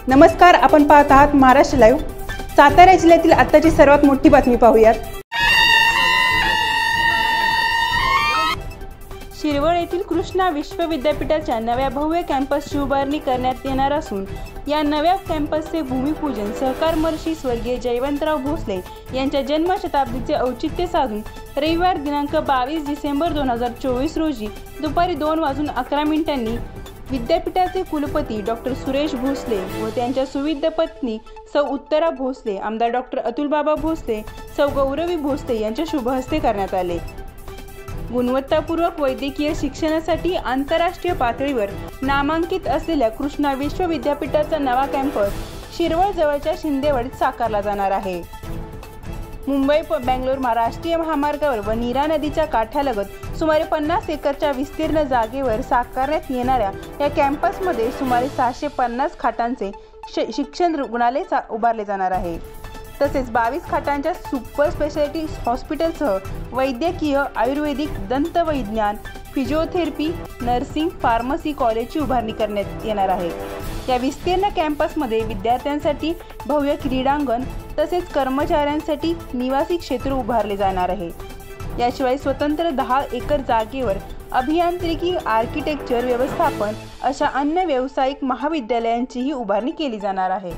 नमस्कार, आपण पाहत आहात महाराष्ट्र लाईव्ह। सातारा जिल्ह्यातील आताची सर्वात मोठी बातमी पाहूयात। शिरवळ येथील कृष्णा विश्वविद्यापीठाच्या नव्या भव्य कॅम्पसची उभारणी करण्यात येणार असून या नव्या कॅम्पसचे भूमिपूजन सहकार महर्षी स्वर्गीय जयवंतराव भोसले यांच्या जन्मशताब्दीचे औचित्य साधून रविवार दिनांक 22 डिसेंबर 2024 रोजी दुपारी 2:11 विद्यापीठाचे कुलपती डॉक्टर सुरेश भोसले व त्यांच्या सुविद्य पत्नी सौ उत्तरा भोसले, आमदार डॉक्टर अतुलबाबा भोसले, सौ गौरवी भोसले यांच्या शुभ हस्ते करण्यात आले। गुणवत्तापूर्वक वैद्यकीय शिक्षणासाठी आंतरराष्ट्रीय पातळीवर नामांकित असलेल्या कृष्णा विश्वविद्यापीठाचा नवा कॅम्पस शिरवळ जवळच्या शिंदेवाडीत साकारला जाणार आहे। मुंबई बेंगलोर राष्ट्रीय महामार्गावर व नीरा नदीच्या काठालगत सुमारे 50 एकरच्या विस्तीर्ण जागेवर साकारण्यात येणाऱ्या या कॅम्पसमध्ये सुमारे 650 खाटांचे शिक्षण रुग्णालय उभारले जाणार आहे। तसेच 22 खाटांच्या सुपर स्पेशालिटी हॉस्पिटलसह वैद्यकीय, आयुर्वेदिक, दंतवैज्ञान, फिजिओथेरपी, नर्सिंग, फार्मसी कॉलेजची उभारणी करण्यात येणार आहे। या विस्तीर्ण कॅम्पसमध्ये विद्यार्थ्यांसाठी भव्य क्रीडांगण तसेच कर्मचाऱ्यांसाठी निवासी क्षेत्र उभारले जाणार आहे। याशिवाय स्वतंत्र 10 एकर जागेवर अभियांत्रिकी, आर्किटेक्चर, व्यवस्थापन अशा अन्य व्यावसायिक महाविद्यालयांचीही उभारणी केली जाणार आहे।